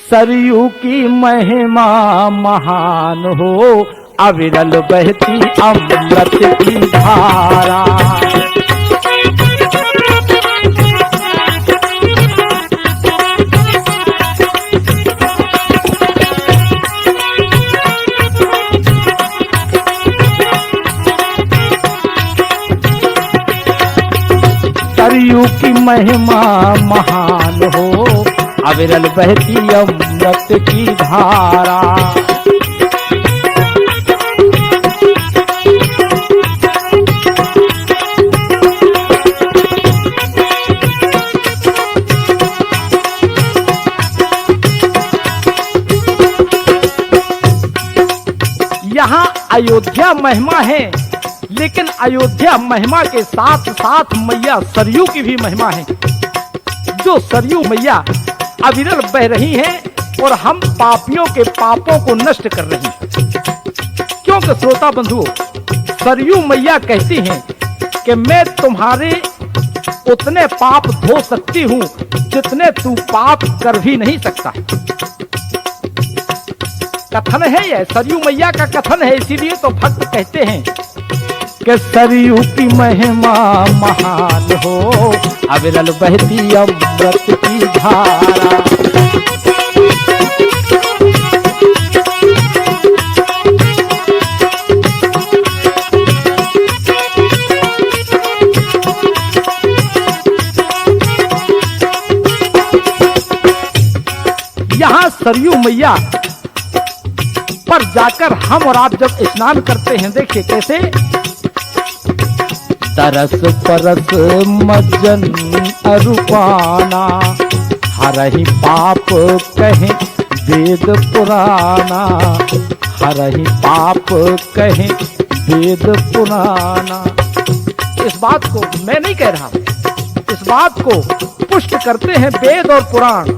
सरयू की महिमा महान हो, अविरल बहती अमृत की धारा। सरयू की महिमा महान हो, अविरल बहती अमृत की धारा। यहाँ अयोध्या महिमा है, लेकिन अयोध्या महिमा के साथ साथ मैया सरयू की भी महिमा है। जो सरयू मैया अविरल बह रही हैं और हम पापियों के पापों को नष्ट कर रही हैं। क्योंकि श्रोता बंधुओं, सरयू मैया कहती हैं कि मैं तुम्हारे उतने पाप धो सकती हूं जितने तू पाप कर भी नहीं सकता। कथन है यह, सरयू मैया का कथन है, इसीलिए तो भक्त कहते हैं कि सरयू की महिमा महान हो, अविरल बहती अमृत की धारा। यहाँ सरयू मैया पर जाकर हम और आप जब स्नान करते हैं, देखिए कैसे तरस परस मज्जन अरूपाना, हरहि पाप कहे वेद पुराना, हरहि पाप कहे वेद पुराना। इस बात को मैं नहीं कह रहा, इस बात को पुष्ट करते हैं वेद और पुराण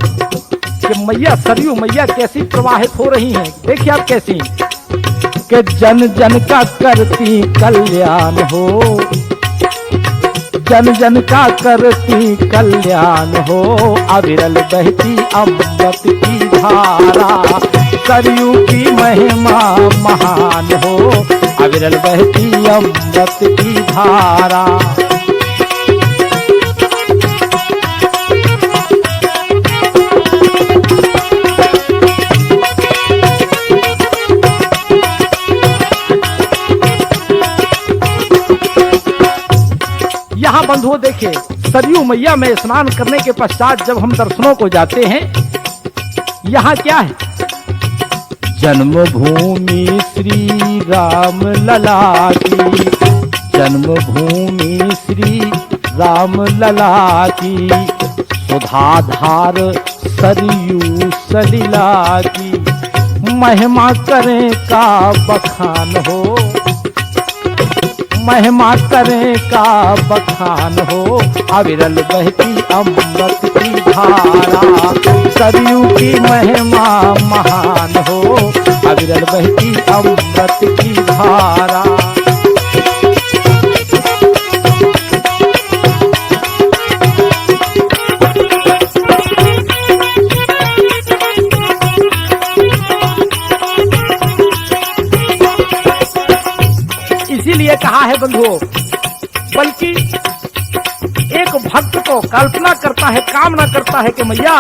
कि मैया सरयू मैया कैसी प्रवाहित हो रही हैं। देखिए आप कैसी, कि जन जन का करती कल्याण हो, जन जन का करती कल्याण हो, अविरल बहती अमृत की धारा। सरयू की महिमा महान हो, अविरल बहती अमृत की धारा। यहाँ बंधुओं देखिए, सरयू मैया में स्नान करने के पश्चात जब हम दर्शनों को जाते हैं, यहाँ क्या है, जन्मभूमि श्री राम लला की, जन्मभूमि श्री राम लला की, सुधाधार सरयू सलिला की, महिमा करें का बखान हो, महिमा करें का बखान हो, अविरल बहती अमृत की धारा। सरयू की महिमा महान हो, अविरल बहती अमृत की धारा। इसीलिए कहा है बंधुओं, बल्कि एक भक्त को कल्पना करता है, कामना करता है कि मैया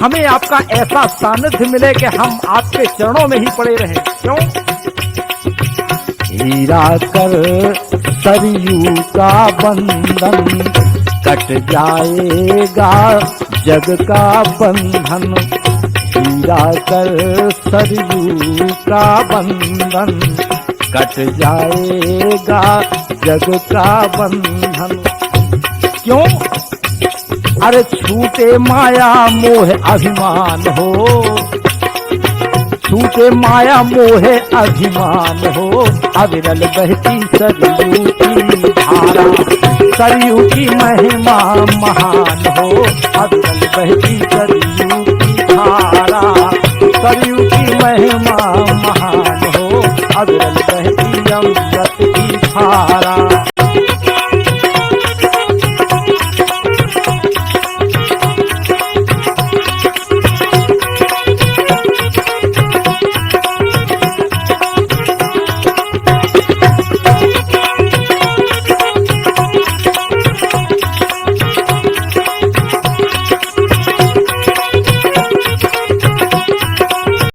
हमें आपका ऐसा सानिध्य मिले कि हम आपके चरणों में ही पड़े रहें। क्यों? हीरा कर सरयू का बंधन, कट जाएगा जग का बंधन। हीरा कर सरयू का बंधन, कट जाएगा जग का बंधन। क्यों? अरे छूटे माया मोह अभिमान हो, छूटे माया मोह अभिमान हो, अविरल बहती सरयू की धारा। सरयू की महिमा महान हो, अविरल बहती सरयू की धारा। सरयू की महिमा महान हो, अविरल